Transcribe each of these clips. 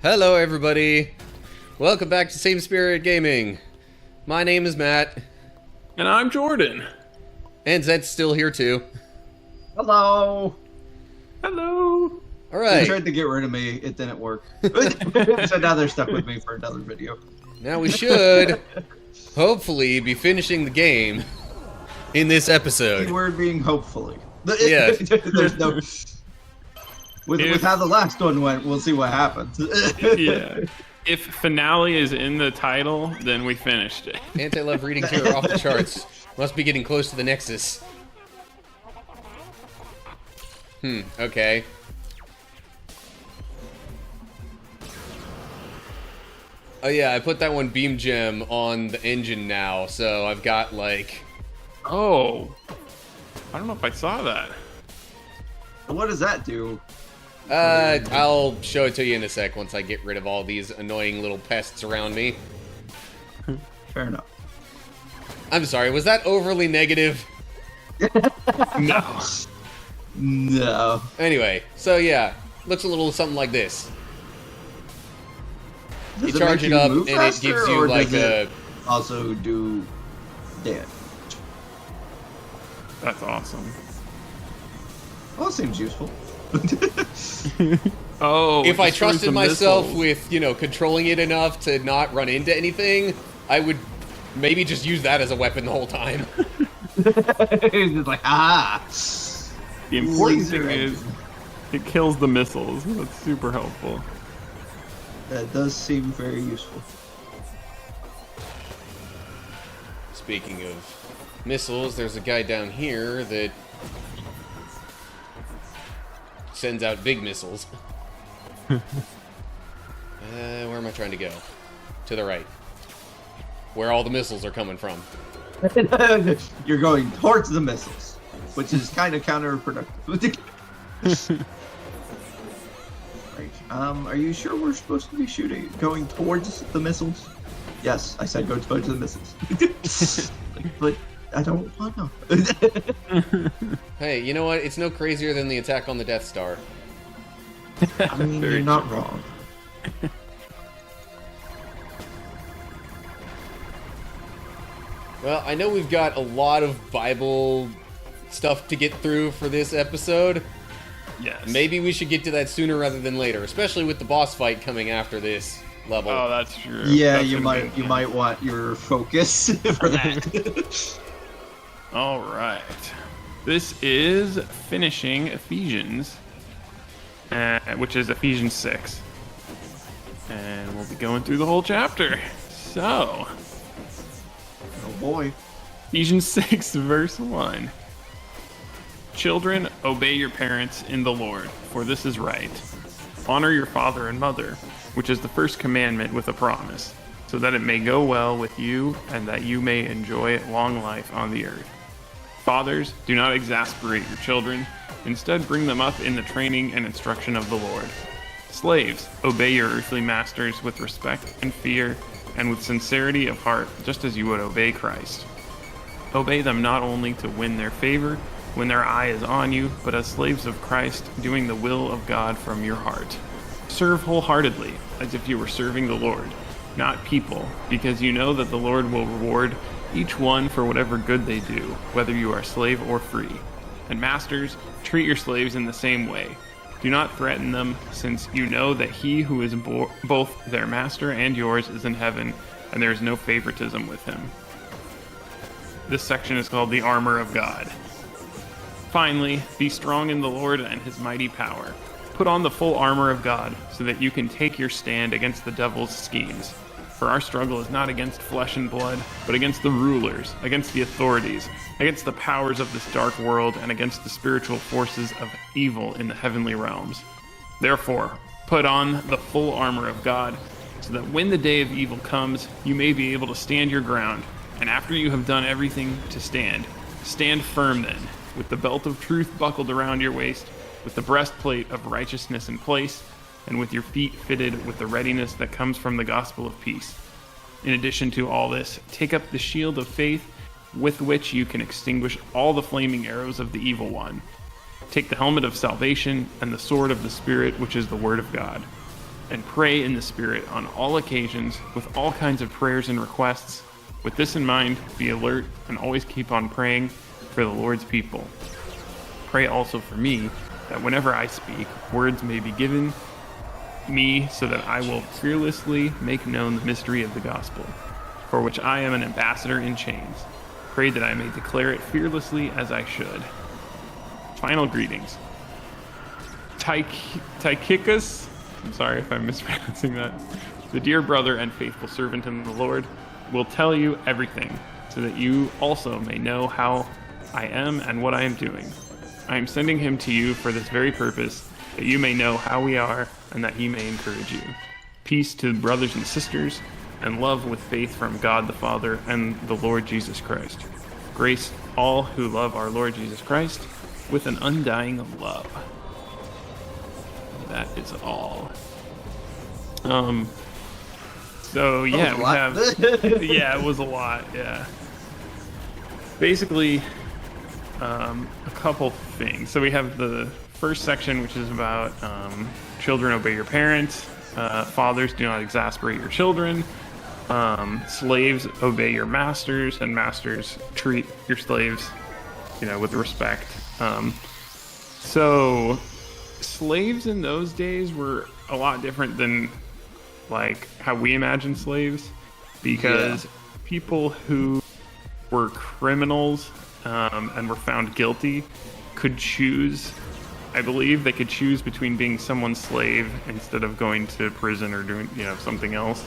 Hello, everybody. Welcome back to Same Spirit Gaming. My name is Matt. And I'm Jordan. And Zed's still here, too. Hello. Hello. All right. They tried to get rid of me. It didn't work. So now they're stuck with me for another video. Now we should hopefully be finishing the game in this episode. Keyword being hopefully. Yeah. There's no... With how the last one went, we'll see what happens. Yeah. If finale is in the title, then we finished it. Anti-love readings here are off the charts. Must be getting close to the Nexus. Okay. Oh yeah, I put that one beam gem on the engine now, so I've got like... Oh. I don't know if I saw that. What does that do? I'll show it to you in a sec once I get rid of all these annoying little pests around me. Fair enough. I'm sorry, was that overly negative? No. No. Anyway, so yeah, looks a little something like this. Does You charge make it up move and it faster, gives you or like does a... it also do damage? That's awesome. Well, it seems useful. Oh. If I destroys trusted the myself missiles. with, controlling it enough to not run into anything, I would maybe just use that as a weapon the whole time. It's just like, The important laser thing is it kills the missiles. That's super helpful. That does seem very useful. Speaking of missiles, there's a guy down here that sends out big missiles. Where am I trying to go? To the right. Where all the missiles are coming from. You're going towards the missiles, which is kind of counterproductive. Right. Are you sure we're supposed to be going towards the missiles? Yes, I said go towards the missiles. But I don't want to. Hey, you know what? It's no crazier than the attack on the Death Star. I mean, Very you're not true. wrong. Well, I know we've got a lot of Bible stuff to get through for this episode. Yes. Maybe we should get to that sooner rather than later, especially with the boss fight coming after this level. Oh, that's true. Yeah, That's you gonna be might want your focus for that. All right. This is finishing Ephesians, which is Ephesians 6. And we'll be going through the whole chapter. So, Oh boy. Ephesians 6, verse 1. Children, obey your parents in the Lord, for this is right. Honor your father and mother, which is the first commandment with a promise, so that it may go well with you and that you may enjoy long life on the earth. Fathers, do not exasperate your children. Instead, bring them up in the training and instruction of the Lord. Slaves, obey your earthly masters with respect and fear and with sincerity of heart, just as you would obey Christ. Obey them not only to win their favor when their eye is on you, but as slaves of Christ, doing the will of God from your heart. Serve wholeheartedly, as if you were serving the Lord, not people, because you know that the Lord will reward each one for whatever good they do, whether you are slave or free. And masters, treat your slaves in the same way. Do not threaten them, since you know that he who is both their master and yours is in heaven, and there is no favoritism with him. This section is called the Armor of God. Finally, be strong in the Lord and his mighty power. Put on the full armor of God, so that you can take your stand against the devil's schemes. For our struggle is not against flesh and blood, but against the rulers, against the authorities, against the powers of this dark world, and against the spiritual forces of evil in the heavenly realms. Therefore, put on the full armor of God, so that when the day of evil comes, you may be able to stand your ground. And after you have done everything to stand, stand firm then, with the belt of truth buckled around your waist, with the breastplate of righteousness in place, and with your feet fitted with the readiness that comes from the gospel of peace. In addition to all this, take up the shield of faith, with which you can extinguish all the flaming arrows of the evil one. Take the helmet of salvation and the sword of the Spirit, which is the word of God. and pray in the Spirit on all occasions with all kinds of prayers and requests. With this in mind, be alert and always keep on praying for the Lord's people. Pray also for me, that whenever I speak, words may be given me so that I will fearlessly make known the mystery of the gospel, for which I am an ambassador in chains. Pray that I may declare it fearlessly as I should. Final greetings. Tychicus, I'm sorry if I'm mispronouncing that, the dear brother and faithful servant in the Lord, will tell you everything, so that you also may know how I am and what I am doing. I am sending him to you for this very purpose, that you may know how we are and that he may encourage you. Peace to the brothers and sisters, and love with faith from God the Father and the Lord Jesus Christ. Grace all who love our Lord Jesus Christ with an undying love. That is all. So yeah, we have yeah, it was a lot, yeah. Basically, a couple things. So we have the first section, which is about children obey your parents, fathers do not exasperate your children, slaves obey your masters, and masters treat your slaves, with respect. So slaves in those days were a lot different than like how we imagine slaves, because people who were criminals and were found guilty could choose. I believe they could choose between being someone's slave instead of going to prison or doing something else.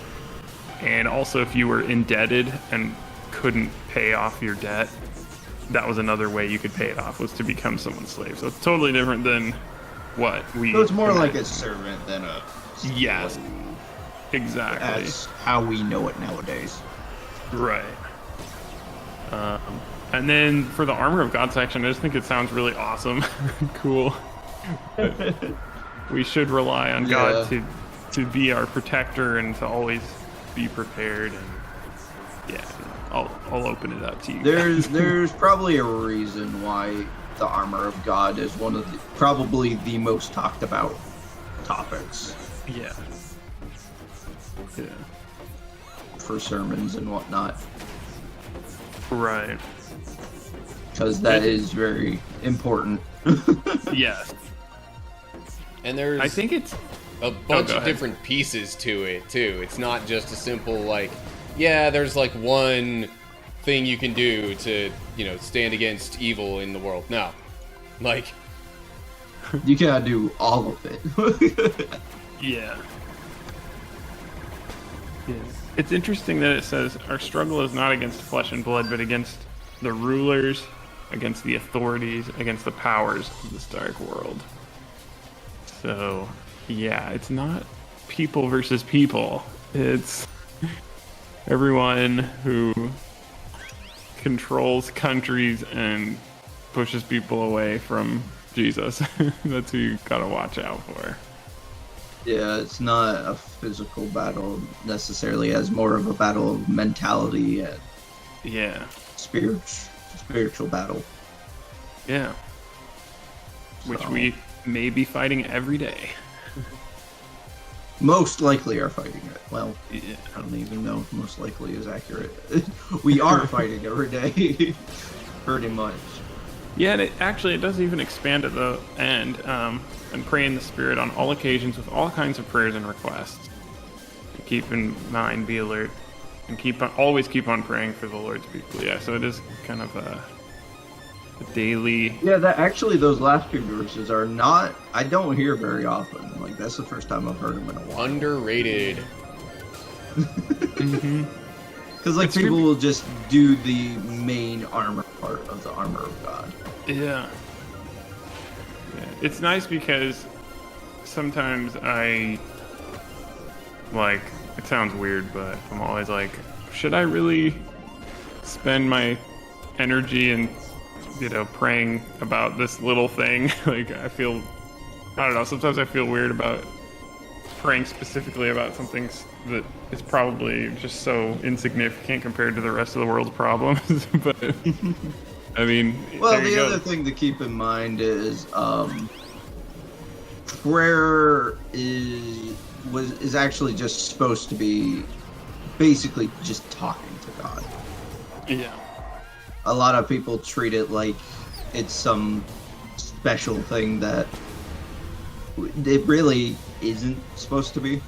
And also, if you were indebted and couldn't pay off your debt, that was another way you could pay it off, was to become someone's slave. So it's totally different than what we. So it's more like a servant than a slave. Yes, exactly. That's how we know it nowadays. Right. And then for the armor of God section, I just think it sounds really awesome, cool. We should rely on God to be our protector and to always be prepared. And yeah, I'll open it up to you. There's probably a reason why the armor of God is one of probably the most talked about topics. Yeah. Yeah. For sermons and whatnot. Right. Because that is very important. Yes. And there's I think it's a bunch of different pieces to it too. It's not just a simple there's one thing you can do to, stand against evil in the world. No. You gotta do all of it. Yeah. It's interesting that it says our struggle is not against flesh and blood, but against the rulers, against the authorities, against the powers of this dark world. So, yeah, it's not people versus people. It's everyone who controls countries and pushes people away from Jesus. That's who you gotta watch out for. Yeah, it's not a physical battle necessarily, as more of a battle of mentality and spiritual battle. Yeah. Which we may be fighting every day. Most likely are fighting it. Well, I don't even know if most likely is accurate. We are fighting every day. Pretty much. Yeah, and it does even expand at the end. And pray in the Spirit on all occasions with all kinds of prayers and requests. And keep in mind, be alert, and always keep on praying for the Lord's people. Yeah, so it is kind of a daily. Yeah, those last two verses are not. I don't hear very often. That's the first time I've heard them in a while. Underrated. Because people will just do the main armor part of the armor of God. Yeah. It's nice because sometimes it sounds weird, but I'm always should I really spend my energy in, praying about this little thing? I don't know, sometimes I feel weird about praying specifically about something that is probably just so insignificant compared to the rest of the world's problems. But I mean, well, the other thing to keep in mind is prayer is is actually just supposed to be basically just talking to God. Yeah. A lot of people treat it like it's some special thing that it really isn't supposed to be.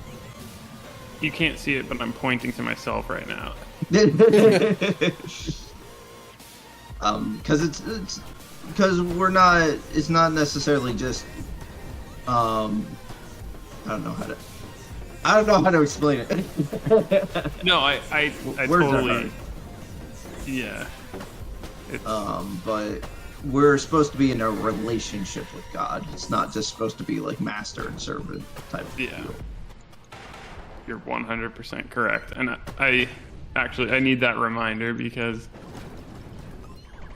You can't see it, but I'm pointing to myself right now. Because because it's not necessarily just I don't know how to explain it. No, I Words are totally. hard. Yeah. It's, But we're supposed to be in a relationship with God. It's not just supposed to be like master and servant type of Yeah. deal. You're 100% correct, and I need that reminder because,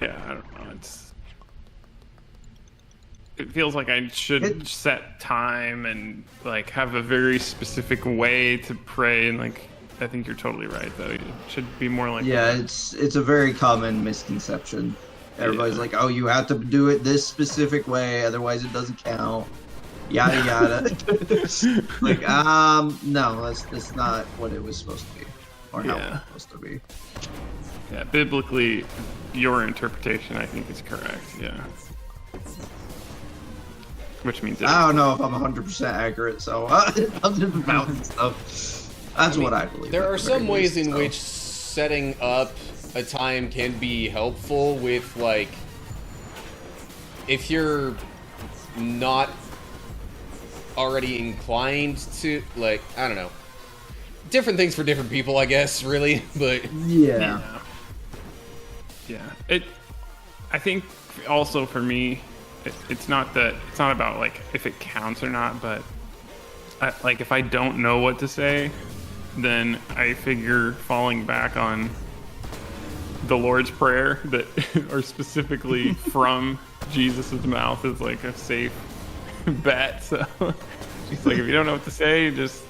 yeah, I don't know. It feels like I should set time and like have a very specific way to pray, and like I think you're totally right that it should be more like Yeah, that. it's a very common misconception. Everybody's Yeah. like, "Oh, you have to do it this specific way, otherwise it doesn't count." Yada yada. Like, no, that's not what it was supposed to be, or how it Yeah. was supposed to be. Yeah, biblically, your interpretation I think is correct. Yeah. Which means I don't know if I'm 100% accurate, so I'm just bouncing stuff. That's what I believe. There at are the very some ways least, in so. which setting up a time can be helpful with, like, if you're not already inclined to, like, I don't know. Different things for different people, I guess, really, but... Yeah. Yeah. I think also for me, it's not about like if it counts or not, but like if I don't know what to say, then I figure falling back on the Lord's Prayer that or specifically from Jesus's mouth is like a safe bet. So she's like, if you don't know what to say, just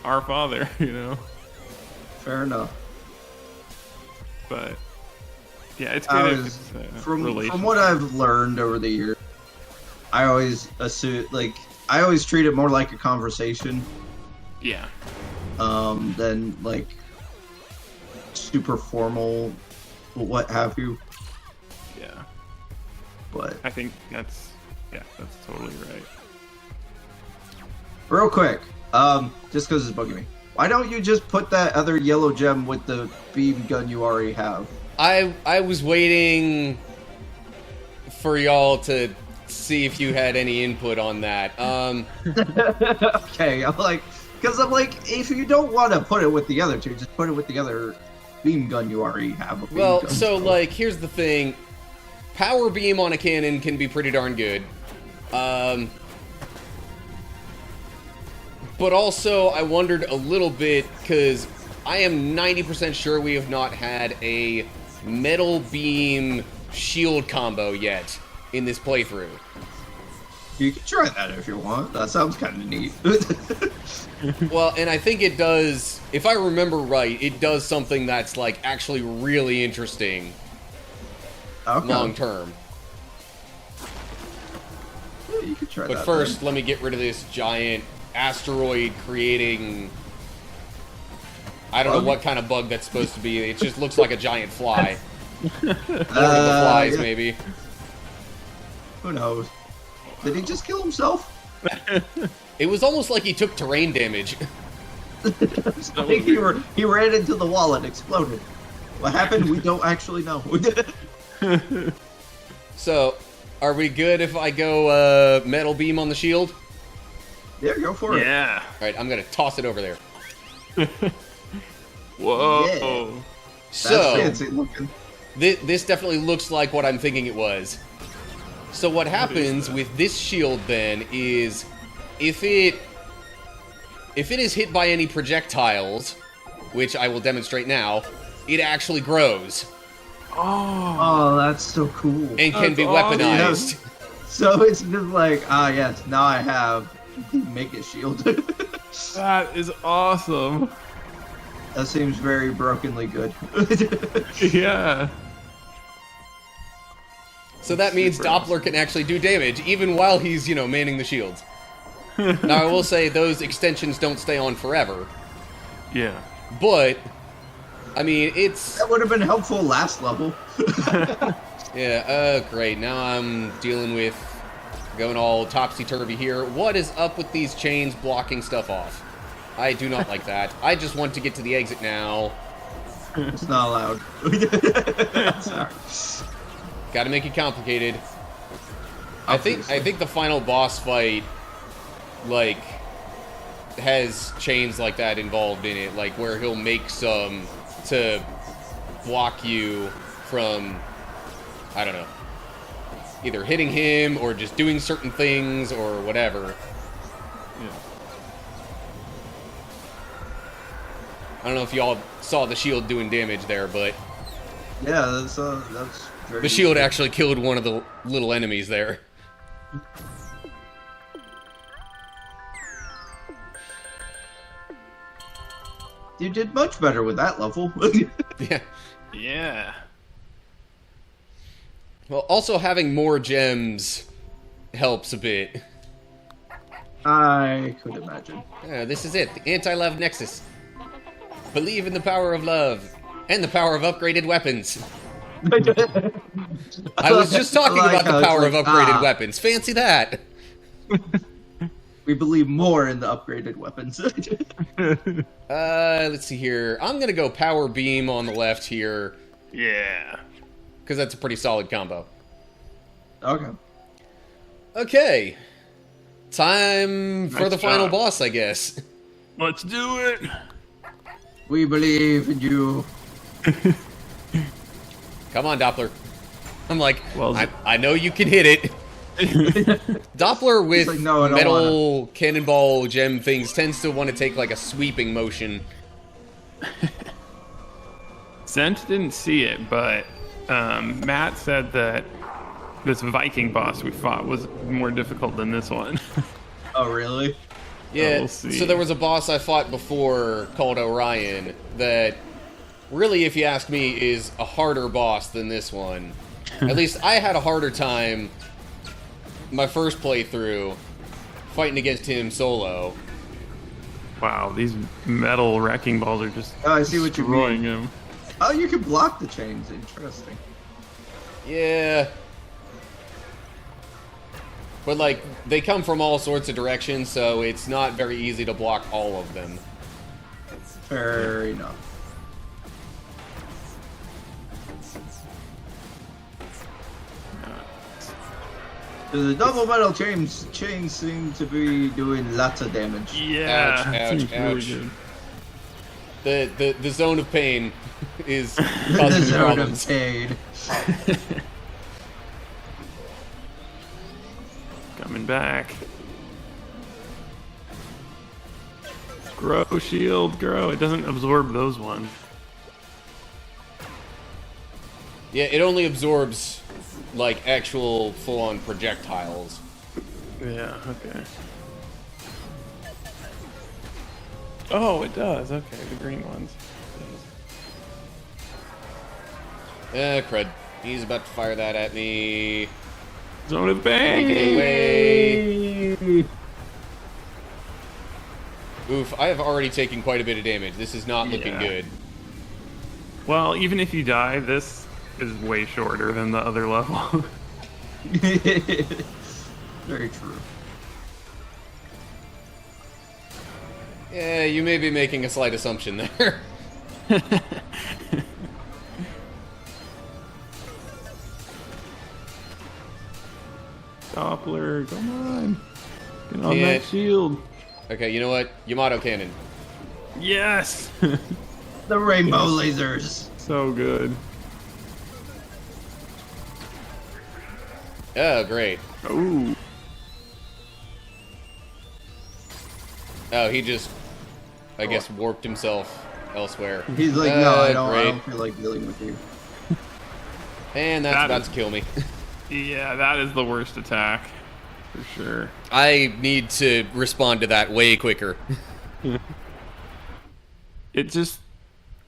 Our Father, you know. Fair enough. But yeah, it's good if it's From what I've learned over the years, I always assume, like, I always treat it more like a conversation Yeah. than like super formal, what have you. Yeah. But I think that's totally right. real quick, just because it's bugging me, why don't you just put that other yellow gem with the beam gun you already have? I was waiting for y'all to see if you had any input on that. Okay, I'm like, if you don't want to put it with the other two, just put it with the other beam gun you already have. A beam Well, gun, so, like, here's the thing. Power beam on a cannon can be pretty darn good. But also, I wondered a little bit, because I am 90% sure we have not had a metal beam shield combo yet in this playthrough. You can try that if you want. That sounds kind of neat. Well, and I think it does, if I remember right, it does something that's, like, actually really interesting Okay. long term. Yeah, you can try But that. first, let me get rid of this giant asteroid creating... I don't know Bug? what kind of bug that's supposed to be. It just looks like a giant fly. then. Lord of the Flies, Yeah. maybe. Who knows? Did he just kill himself? It was almost like he took terrain damage. It's like he ran into the wall and exploded. What happened? We don't actually know. So, are we good if I go metal beam on the shield? Yeah, go for it. Yeah. Alright, I'm gonna toss it over there. Whoa. Yeah. That's So, fancy looking. this definitely looks like what I'm thinking it was. So what happens with this shield then is if it is hit by any projectiles, which I will demonstrate now, it actually grows Oh, that's so cool. and can That's be awesome. weaponized. So it's just like, yes, now I have make it shield. That is awesome. That seems very brokenly good. Yeah. So that means Super Doppler can actually do damage even while he's, manning the shields. Now, I will say those extensions don't stay on forever, Yeah. but, I mean, it's... That would have been helpful last level. Yeah, great. Now I'm dealing with going all topsy-turvy here. What is up with these chains blocking stuff off? I do not like that. I just want to get to the exit now. It's not allowed. I'm sorry. Gotta make it complicated. I think the final boss fight, like, has chains like that involved in it, like where he'll make some to block you from, I don't know, either hitting him or just doing certain things or whatever. Yeah. I don't know if y'all saw the shield doing damage there, but Yeah, that's very the shield actually killed one of the little enemies there. You did much better with that level. Yeah. Yeah. Well, also having more gems helps a bit. I could imagine. This is it, the anti-love nexus. Believe in the power of love and the power of upgraded weapons. I was just talking I like about how the it's power of like, upgraded weapons. Fancy that. We believe more in the upgraded weapons. Let's see here. I'm gonna go power beam on the left here, Yeah. because that's a pretty solid combo. Okay. Okay. Time for Nice the final job. boss, I guess. Let's do it. We believe in you. Come on, Doppler. I'm like, Well, I know you can hit it. Doppler with like, no, I don't metal cannonball gem things tends to want to take like a sweeping motion. Zent didn't see it, but Matt said that this Viking boss we fought was more difficult than this one. Oh, really? Yeah, we'll see. so there was a boss I fought before called Orion that really, if you ask me, is a harder boss than this one. At least I had a harder time my first playthrough fighting against him solo. Wow, these metal wrecking balls are just Oh, I see what you destroying mean. him. Oh, you can block the chains. Interesting. Yeah. But, like, they come from all sorts of directions, so it's not very easy to block all of them. Fair enough. The double metal chains seem to be doing lots of damage. Yeah, Ouch, that seems ouch, really ouch. good. The zone of pain is The causing zone of problems. pain. Coming back. Grow, shield, grow. It doesn't absorb those ones. Yeah, it only absorbs, like, actual full-on projectiles. Yeah, okay. Oh, it does. Okay, the green ones. Crud. He's about to fire that at me. Zone of pain! Get away. Oof, I have already taken quite a bit of damage. This is not looking Yeah. good. Well, even if you die, this is way shorter than the other level. Very true. Yeah, you may be making a slight assumption there. Doppler, come on. Get on Can't. that shield. Okay, you know what? Yamato cannon. Yes! The rainbow lasers. So good. Oh, great. Ooh. Oh, he just, I guess, warped himself elsewhere. He's like, no, I Great. don't feel like dealing with you. And that's That about is- to kill me. Yeah, that is the worst attack. For sure. I need to respond to that way quicker. It just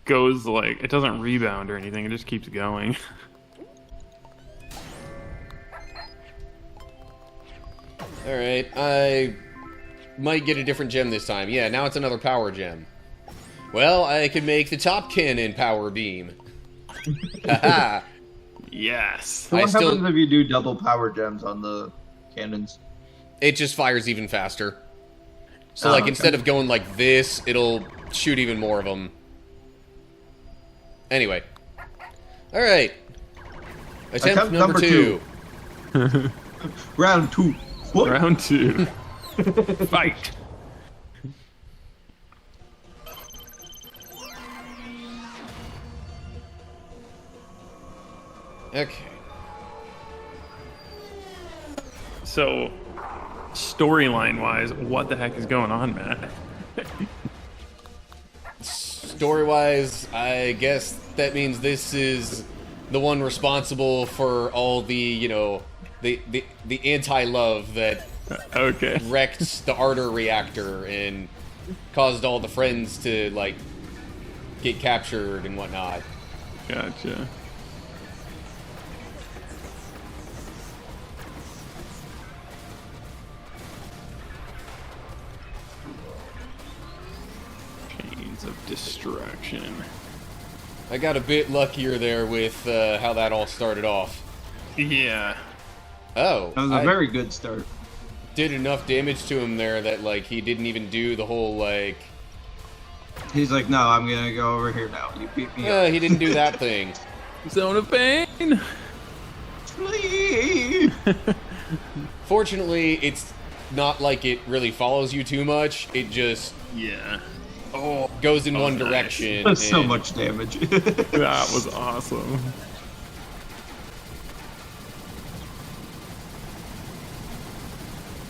goes like, it doesn't rebound or anything, it just keeps going. Alright, I might get a different gem this time. Yeah, now it's another power gem. Well, I could make the top cannon power beam. Haha. Yes. So what happens if you do double power gems on the cannons? It just fires even faster. So, like, instead of going like this, it'll shoot even more of them. Anyway. Alright. Attempt number 2. Round 2. What? Round 2. Fight. Okay. So, storyline-wise, what the heck is going on, Matt? Story-wise, I guess that means this is the one responsible for all the, you know, the anti-love that Okay. wrecked the Ardor reactor and caused all the friends to, like, get captured and whatnot. Gotcha. Chains of destruction. I got a bit luckier there with how that all started off. Yeah. Oh, That was a very good start. did enough damage to him there that, like, he didn't even do the whole, like... He's like, no, I'm gonna go over here now. You beat me up. he didn't do that thing. Zone of pain. Please. Fortunately, it's not like it really follows you too much. It just Yeah. goes in one nice. direction. That's so and- much damage. That was awesome.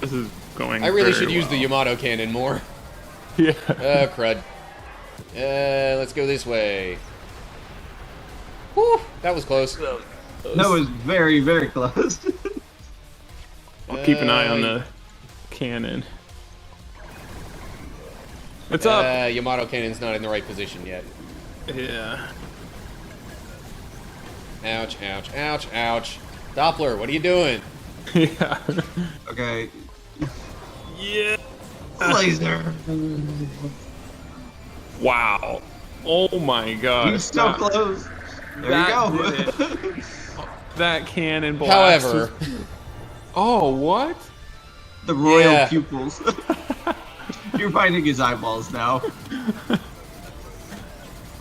This is going. I really very should use the well. Yamato cannon more. Yeah. Crud. Let's go this way. Whew, that was close. That was very, very close. I'll keep an eye on the cannon. It's up. Yamato cannon's not in the right position yet. Yeah. Ouch, ouch, ouch, ouch. Doppler, what are you doing? Yeah. Okay. Yeah. Laser. Wow. Oh my god. He's so close. There you go. did it. That cannon blast. However, was- Oh, what? The royal Yeah. pupils. You're finding his eyeballs now.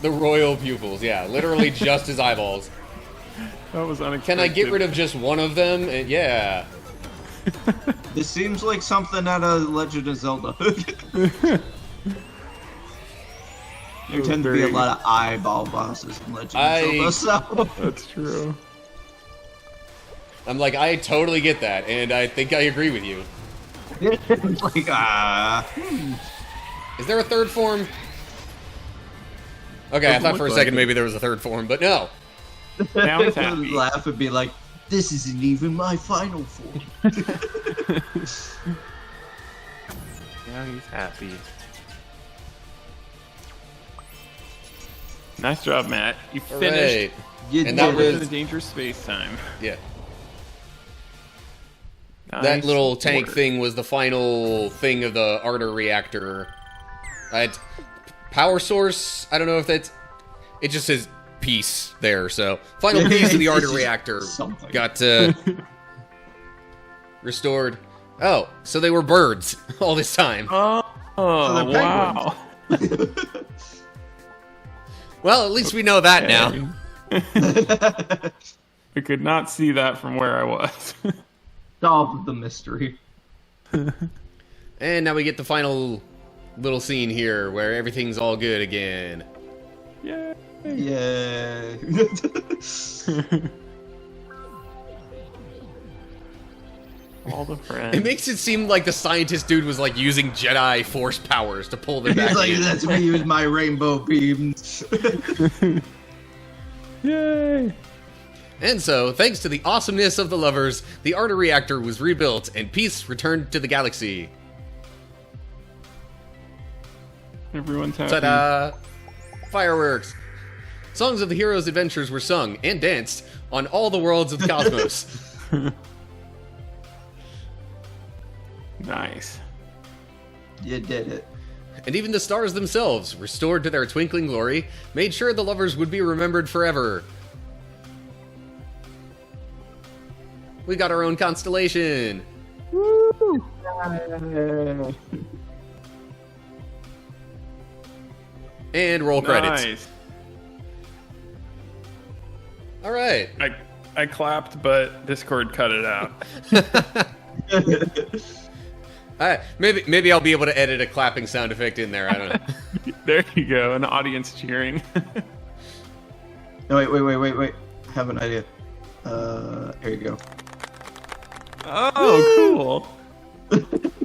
the royal pupils, yeah, literally just his eyeballs. That was unexpected. Can I get rid of just one of them? Yeah. This seems like something out of Legend of Zelda. There tend to be a lot of eyeball bosses in Legend of Zelda, so... That's true. I'm like, I totally get that, and I think I agree with you. It's like, Is there a third form? Okay, I thought for a second maybe there was a third form, but no. Now he's happy. Laugh and be like, this isn't even my final form. Now he's happy. Nice job, Matt. You finished You And that did was- the Dangerous Spacetime. Yeah. Nice That little tank work. thing was the final thing of the Ardor reactor. Power source, I don't know if that's... It just says peace there, so... Final piece of the Ardor It's just reactor something. got restored. Oh, so they were birds all this time. Oh, they're wow. Well, at least we know that now. I could not see that from where I was. Solve the mystery. And now we get the final little scene here where everything's all good again. Yay. Yay. All the friends. It makes it seem like the scientist dude was like using Jedi Force powers to pull them He's back like, in. that's me with my rainbow beams. Yay. And so, thanks to the awesomeness of the lovers, the Ardor reactor was rebuilt and peace returned to the galaxy. Everyone's happy. Ta-da! Fireworks! Songs of the heroes' adventures were sung and danced on all the worlds of the cosmos. Nice. You did it. And even the stars themselves, restored to their twinkling glory, made sure the lovers would be remembered forever. We got our own constellation. Woo! And roll credits. Nice. All right. I clapped, but Discord cut it out. All right. Maybe I'll be able to edit a clapping sound effect in there. I don't know. There you go, an audience cheering. No, wait. I have an idea. Here you go. Oh, cool.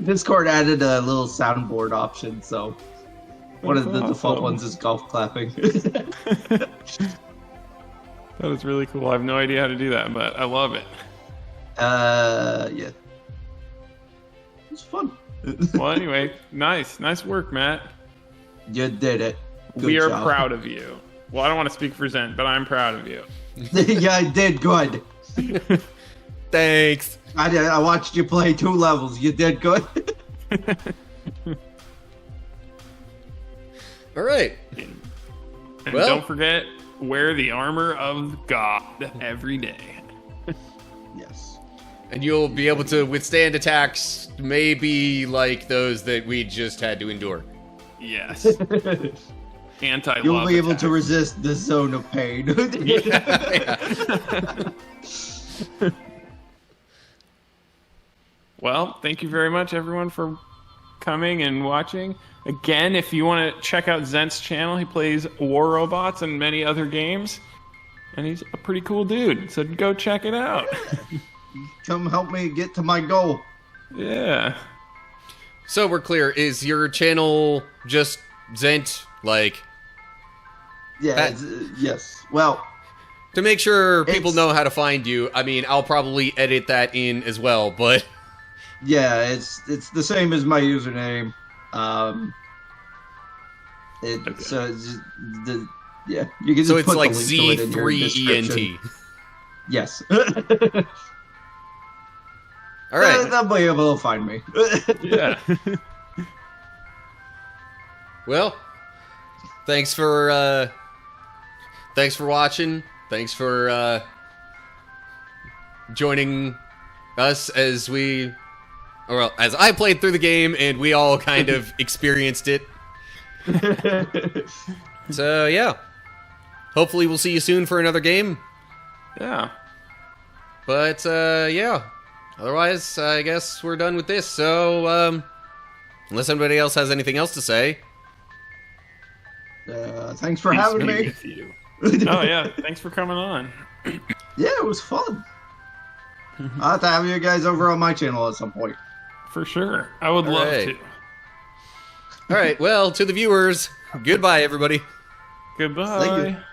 Discord added a little soundboard option, so one of the That's default awesome. ones is golf clapping. That is really cool. I have no idea how to do that, but I love it. Yeah. It's fun. Well, anyway, nice work, Matt. You did it. Good We are job. proud of you. Well, I don't want to speak for Zen, but I'm proud of you. Yeah, I did good. Thanks. I watched you play 2 levels. You did good. All right. And Well- don't forget, wear the armor of God every day. Yes. And you'll be able to withstand attacks, maybe like those that we just had to endure. Yes. Anti-love You'll be able to attacks. resist the zone of pain. Well, thank you very much, everyone, for coming and watching. Again, if you want to check out Zent's channel, he plays War Robots and many other games. And he's a pretty cool dude, so go check it out. Come help me get to my goal. Yeah. So we're clear. Is your channel just Zent? Like, Yeah, That- yes. Well, to make sure people It's- know how to find you, I mean, I'll probably edit that in as well, but... yeah, it's the same as my username. It's yeah. You can just So it's put like the link to it in your Z3ENT. description. Yes. All right. They'll be able to find me. Yeah. Well, thanks for watching. Thanks for joining us as as I played through the game and we all kind of experienced it. So yeah, hopefully we'll see you soon for another game. Yeah. But yeah, otherwise I guess we're done with this. So unless anybody else has anything else to say. Thanks for Peace having be me. with you. Oh, yeah. Thanks for coming on. Yeah, it was fun. I'll have to have you guys over on my channel at some point. For sure. I would All love right. to. All right, well, to the viewers, goodbye, everybody. Goodbye. Thank you.